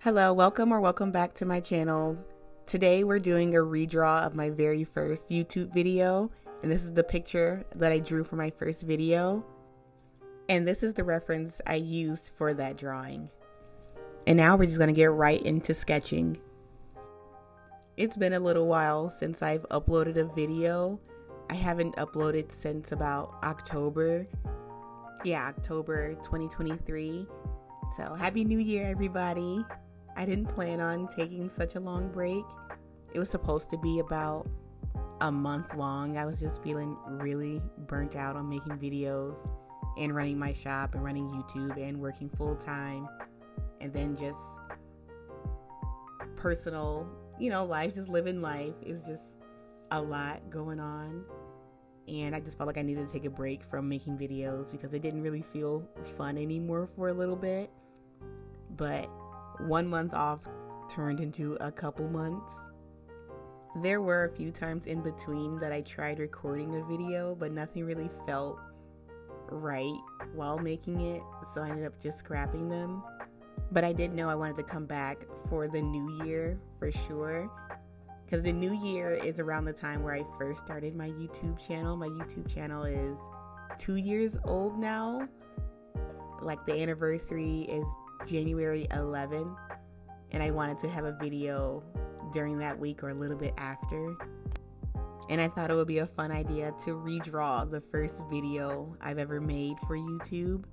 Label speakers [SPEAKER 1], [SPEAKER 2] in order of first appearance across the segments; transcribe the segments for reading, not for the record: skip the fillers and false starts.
[SPEAKER 1] Hello, welcome or welcome back to my channel. Today we're doing a redraw of my very first YouTube video, and this is the picture that I drew for my first video, and this is the reference I used for that drawing. And now we're just going to get right into sketching. It's been a little while since I've uploaded a video. I haven't uploaded since about October 2023. So happy new year, everybody. I didn't plan on taking such a long break. It was supposed to be about a month long. I was just feeling really burnt out on making videos and running my shop and running YouTube and working full time, and then just personal, life, just living life is just a lot going on. And I just felt like I needed to take a break from making videos because it didn't really feel fun anymore for a little bit. But 1 month off turned into a couple months. There were a few times in between that I tried recording a video, but nothing really felt right while making it, so I ended up just scrapping them. But I did know I wanted to come back for the new year for sure, because the new year is around the time where I first started my YouTube channel. My YouTube channel is 2 years old now. Like, the anniversary is January 11th, and I wanted to have a video during that week or a little bit after. And I thought it would be a fun idea to redraw the first video I've ever made for YouTube.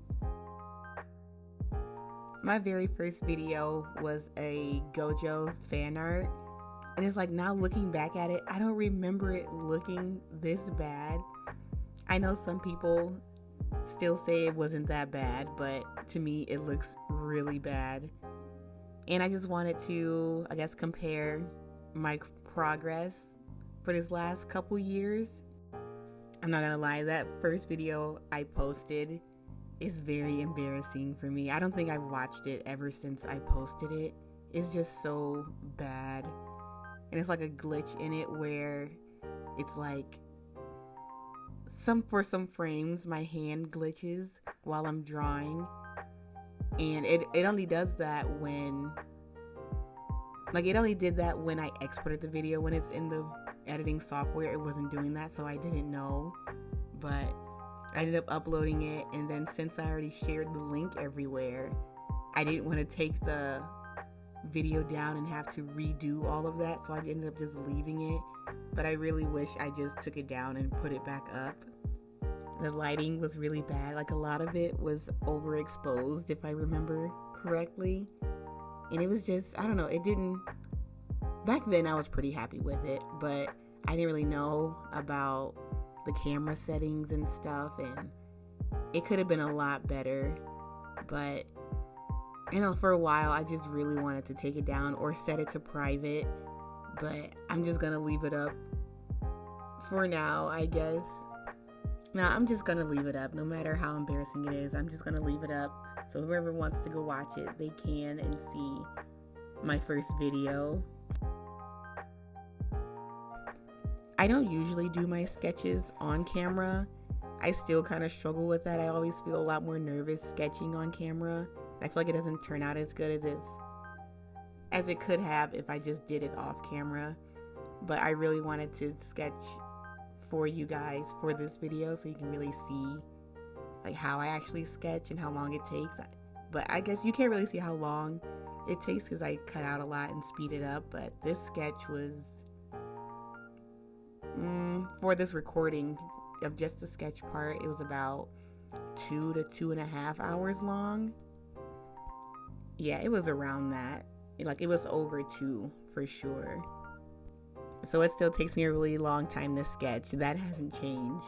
[SPEAKER 1] My very first video was a Gojo fan art, and it's like, now looking back at it, I don't remember it looking this bad. I know some people still say it wasn't that bad, but to me it looks really bad. And I just wanted to, compare my progress for this last couple years. I'm not gonna lie, that first video I posted is very embarrassing for me. I don't think I've watched it ever since I posted it. It's just so bad. And it's like a glitch in it where it's like for some frames my hand glitches while I'm drawing, and it only does that when it only did that when I exported the video. When it's in the editing software, it wasn't doing that, so I didn't know. But I ended up uploading it, and then since I already shared the link everywhere, I didn't want to take the video down and have to redo all of that, so I ended up just leaving it. But I really wish I just took it down and put it back up. The lighting was really bad. Like, a lot of it was overexposed, if I remember correctly. And it was just, I don't know, it didn't... Back then, I was pretty happy with it, but I didn't really know about the camera settings and stuff, and it could have been a lot better. But, for a while, I just really wanted to take it down or set it to private. But I'm just gonna leave it up for now, I guess. No, I'm just gonna leave it up. No matter how embarrassing it is, I'm just gonna leave it up. So whoever wants to go watch it, they can, and see my first video. I don't usually do my sketches on camera. I still kind of struggle with that. I always feel a lot more nervous sketching on camera. I feel like it doesn't turn out as good as it could have if I just did it off camera. But I really wanted to sketch for you guys for this video, so you can really see like how I actually sketch and how long it takes. But I guess you can't really see how long it takes because I cut out a lot and speed it up. But this sketch was for this recording of just the sketch part, it was about 2 to 2.5 hours long. Yeah, it was around that. Like, it was over 2 for sure. So it still takes me a really long time to sketch. That hasn't changed.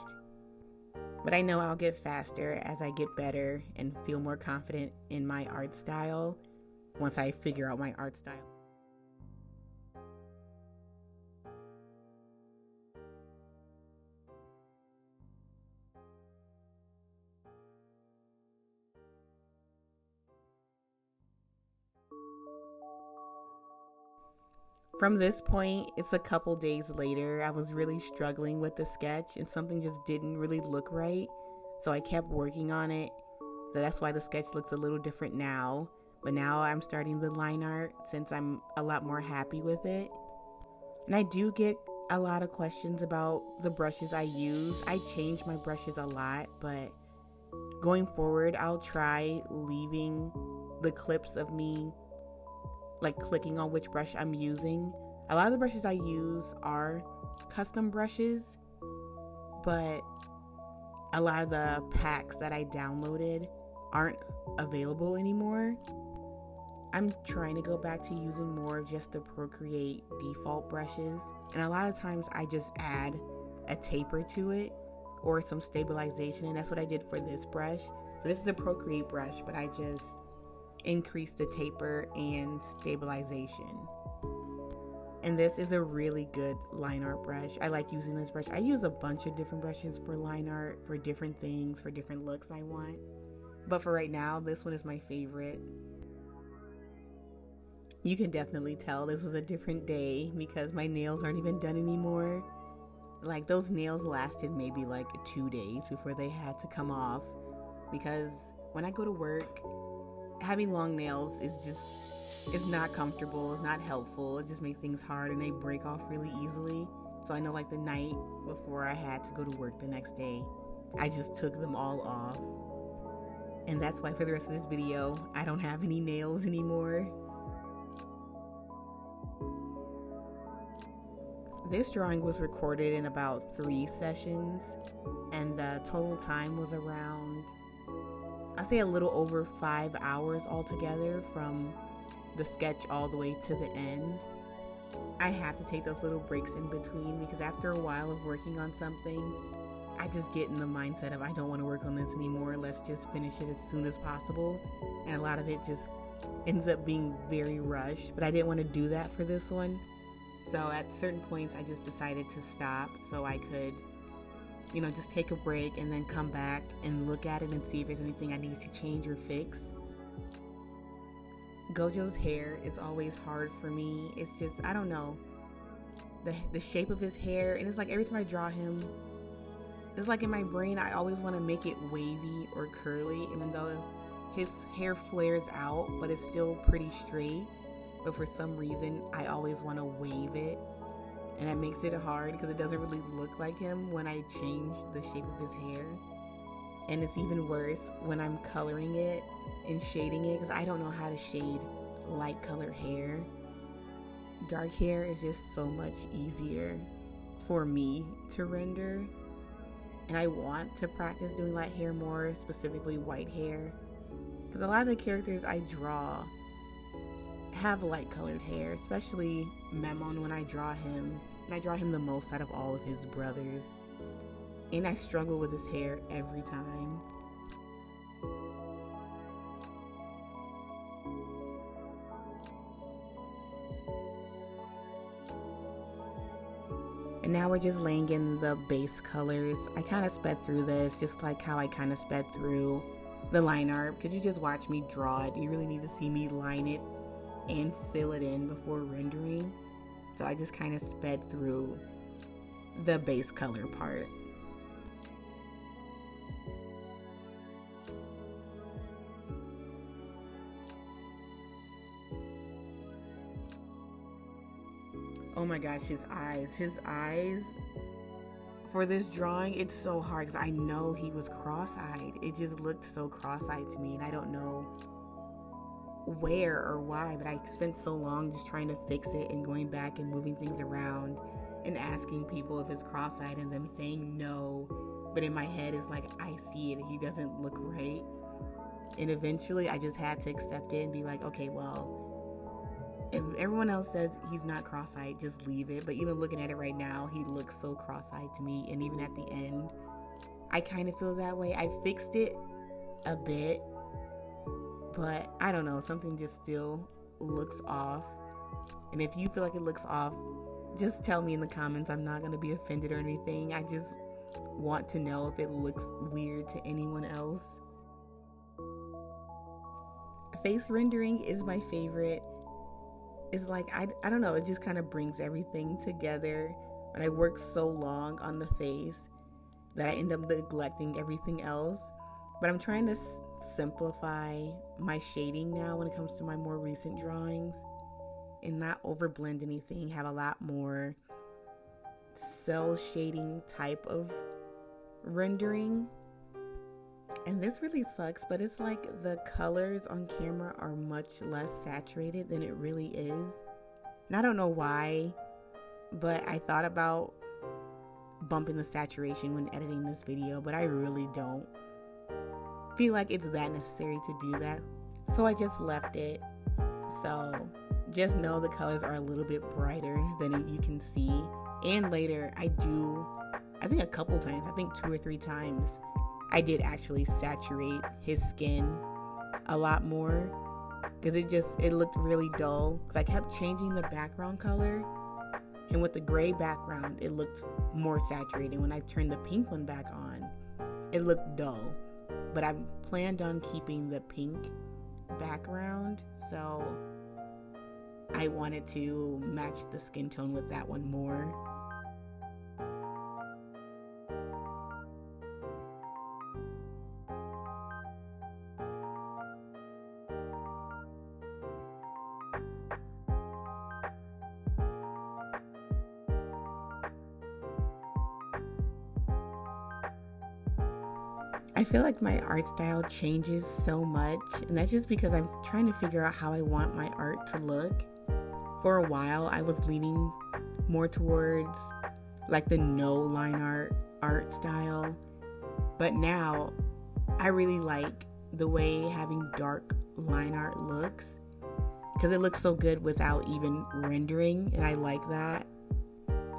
[SPEAKER 1] But I know I'll get faster as I get better and feel more confident in my art style once I figure out my art style. From this point, it's a couple days later. I was really struggling with the sketch, and something just didn't really look right. So I kept working on it. So that's why the sketch looks a little different now. But now I'm starting the line art since I'm a lot more happy with it. And I do get a lot of questions about the brushes I use. I change my brushes a lot, but going forward, I'll try leaving the clips of me like clicking on which brush I'm using. A lot of the brushes I use are custom brushes, but a lot of the packs that I downloaded aren't available anymore. I'm trying to go back to using more of just the Procreate default brushes, and a lot of times I just add a taper to it or some stabilization, and that's what I did for this brush. So this is a Procreate brush, but I just increased the taper and stabilization. And this is a really good line art brush. I like using this brush. I use a bunch of different brushes for line art, for different things, for different looks I want. But for right now, this one is my favorite. You can definitely tell this was a different day because my nails aren't even done anymore. Like, those nails lasted maybe like 2 days before they had to come off, because when I go to work, having long nails is not comfortable, it's not helpful. It just makes things hard and they break off really easily. So I know, like, the night before I had to go to work the next day, I just took them all off. And that's why for the rest of this video, I don't have any nails anymore. This drawing was recorded in about 3 sessions, and the total time was around, I'd say a little over 5 hours altogether, from the sketch all the way to the end. I have to take those little breaks in between because after a while of working on something, I just get in the mindset of I don't want to work on this anymore, let's just finish it as soon as possible. And a lot of it just ends up being very rushed, but I didn't want to do that for this one. So at certain points I just decided to stop so I could, just take a break and then come back and look at it and see if there's anything I need to change or fix. Gojo's hair is always hard for me. It's just, I don't know, the shape of his hair, and it's like every time I draw him, it's like in my brain I always want to make it wavy or curly, even though his hair flares out but it's still pretty straight. But for some reason I always want to wave it, and that makes it hard because it doesn't really look like him when I change the shape of his hair. And it's even worse when I'm coloring it and shading it, because I don't know how to shade light colored hair. Dark hair is just so much easier for me to render, and I want to practice doing light hair more, specifically white hair, because a lot of the characters I draw have light colored hair, especially Memon when I draw him, and I draw him the most out of all of his brothers, and I struggle with his hair every time. And now we're just laying in the base colors. I kind of sped through this just like how I kind of sped through the line art, because you just watch me draw it. You really need to see me line it and fill it in before rendering. So I just kind of sped through the base color part. Oh my gosh, his eyes for this drawing, it's so hard because I know he was cross-eyed. It just looked so cross-eyed to me, and I don't know where or why, but I spent so long just trying to fix it and going back and moving things around and asking people if it's cross-eyed and them saying no, but in my head it's like I see it, he doesn't look right. And eventually I just had to accept it and be like, okay, well, if everyone else says he's not cross-eyed, just leave it. But even looking at it right now, he looks so cross-eyed to me, and even at the end I kind of feel that way. I fixed it a bit, but I don't know, something just still looks off. And if you feel like it looks off, just tell me in the comments. I'm not going to be offended or anything. I just want to know if it looks weird to anyone else. Face rendering is my favorite. It's like, I don't know, it just kind of brings everything together. But I work so long on the face that I end up neglecting everything else. But I'm trying to simplify my shading now when it comes to my more recent drawings and not overblend anything, have a lot more cell shading type of rendering. And this really sucks, but it's like the colors on camera are much less saturated than it really is. And I don't know why, but I thought about bumping the saturation when editing this video, but I really don't feel like it's that necessary to do that. So I just left it. So just know the colors are a little bit brighter than you can see. And later I think a couple times, I think 2 or 3 times, I did actually saturate his skin a lot more because it looked really dull because I kept changing the background color, and with the gray background it looked more saturated. When I turned the pink one back on, it looked dull, but I planned on keeping the pink background, so I wanted to match the skin tone with that one more. I feel like my art style changes so much, and that's just because I'm trying to figure out how I want my art to look. For a while, I was leaning more towards like the no line art style, but now I really like the way having dark line art looks because it looks so good without even rendering, and I like that.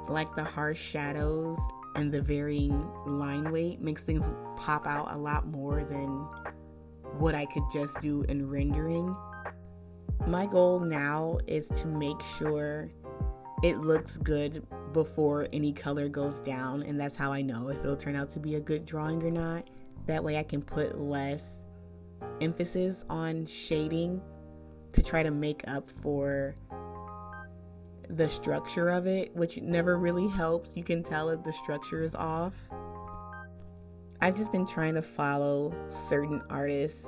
[SPEAKER 1] Like the harsh shadows and the varying line weight makes things pop out a lot more than what I could just do in rendering. My goal now is to make sure it looks good before any color goes down, and that's how I know if it'll turn out to be a good drawing or not. That way I can put less emphasis on shading to try to make up for the structure of it, which never really helps. You can tell if the structure is off. I've just been trying to follow certain artists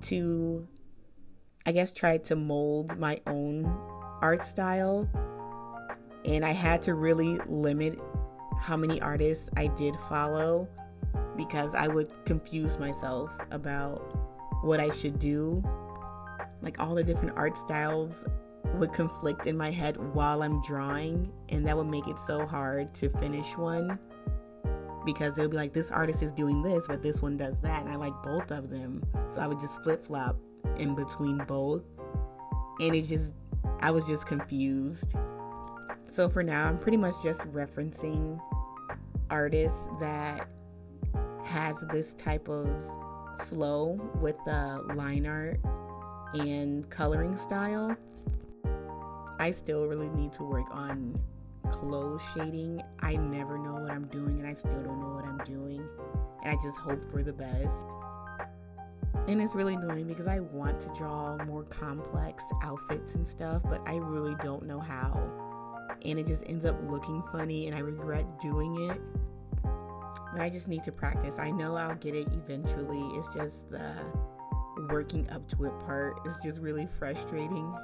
[SPEAKER 1] to, I guess, try to mold my own art style, and I had to really limit how many artists I did follow because I would confuse myself about what I should do. Like all the different art styles would conflict in my head while I'm drawing, and that would make it so hard to finish one because it would be like, this artist is doing this but this one does that, and I like both of them, so I would just flip-flop in between both, and I was just confused. So for now I'm pretty much just referencing artists that has this type of flow with the line art and coloring style. I still really need to work on clothes shading. I never know what I'm doing, and I still don't know what I'm doing, and I just hope for the best. And it's really annoying because I want to draw more complex outfits and stuff, but I really don't know how, and it just ends up looking funny and I regret doing it. But I just need to practice. I know I'll get it eventually. It's just the working up to it part is just really frustrating.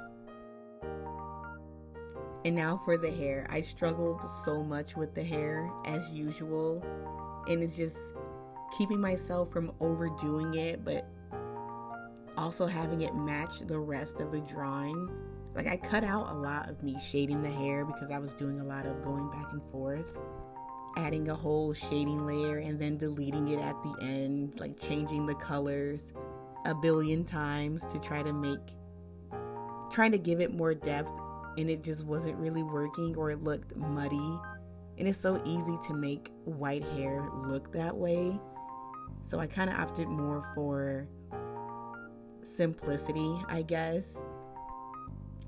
[SPEAKER 1] And now for the hair. I struggled so much with the hair as usual, and it's just keeping myself from overdoing it but also having it match the rest of the drawing. Like I cut out a lot of me shading the hair because I was doing a lot of going back and forth, adding a whole shading layer and then deleting it at the end, like changing the colors a billion times to try to give it more depth, and it just wasn't really working, or it looked muddy, and it's so easy to make white hair look that way. So I kind of opted more for simplicity, I guess.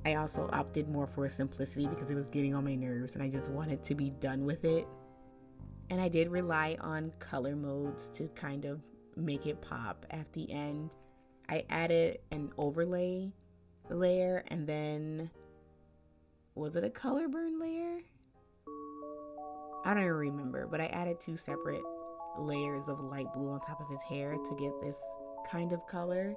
[SPEAKER 1] I also opted more for simplicity because it was getting on my nerves and I just wanted to be done with it. And I did rely on color modes to kind of make it pop at the end. I added an overlay layer, and then was it a color burn layer? I don't even remember, but I added 2 separate layers of light blue on top of his hair to get this kind of color.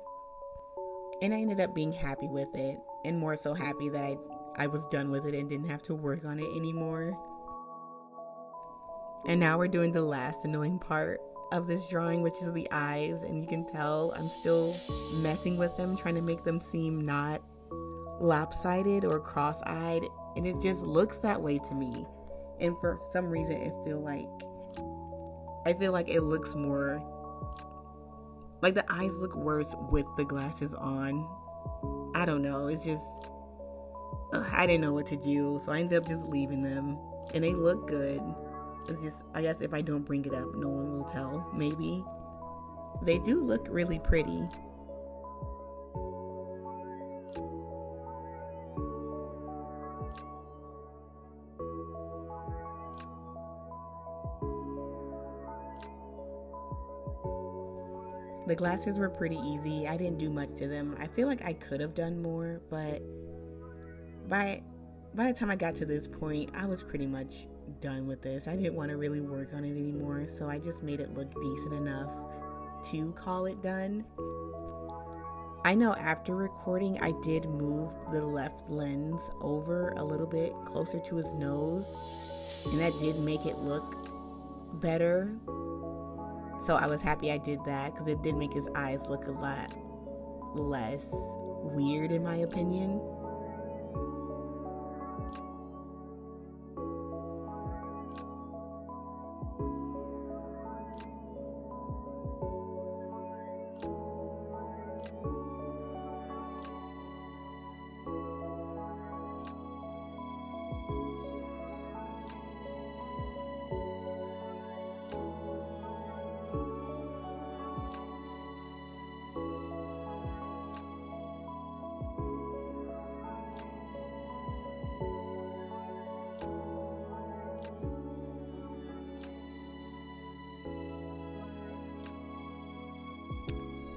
[SPEAKER 1] And I ended up being happy with it, and more so happy that I was done with it and didn't have to work on it anymore. And now we're doing the last annoying part of this drawing, which is the eyes. And you can tell I'm still messing with them, trying to make them seem not lopsided or cross-eyed. And it just looks that way to me. And for some reason, I feel like it looks more like the eyes look worse with the glasses on. I don't know. It's just, I didn't know what to do. So I ended up just leaving them. And they look good. It's just, I guess if I don't bring it up, no one will tell, maybe. They do look really pretty. The glasses were pretty easy. I didn't do much to them. I feel like I could have done more, but by the time I got to this point, I was pretty much done with this. I didn't want to really work on it anymore, so I just made it look decent enough to call it done. I know after recording, I did move the left lens over a little bit closer to his nose, and that did make it look better. So I was happy I did that because it did make his eyes look a lot less weird, in my opinion.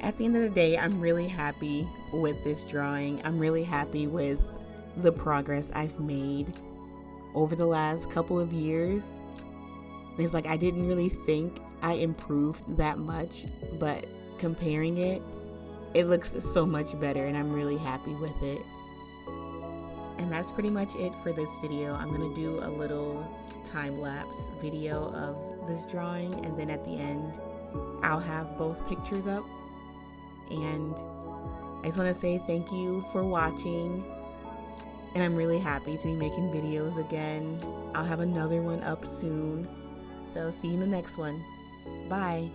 [SPEAKER 1] At the end of the day, I'm really happy with this drawing. I'm really happy with the progress I've made over the last couple of years. It's like I didn't really think I improved that much, but comparing it, it looks so much better, and I'm really happy with it. And that's pretty much it for this video. I'm gonna do a little time-lapse video of this drawing, and then at the end, I'll have both pictures up. And I just want to say thank you for watching, and I'm really happy to be making videos again. I'll have another one up soon, so see you in the next one. Bye.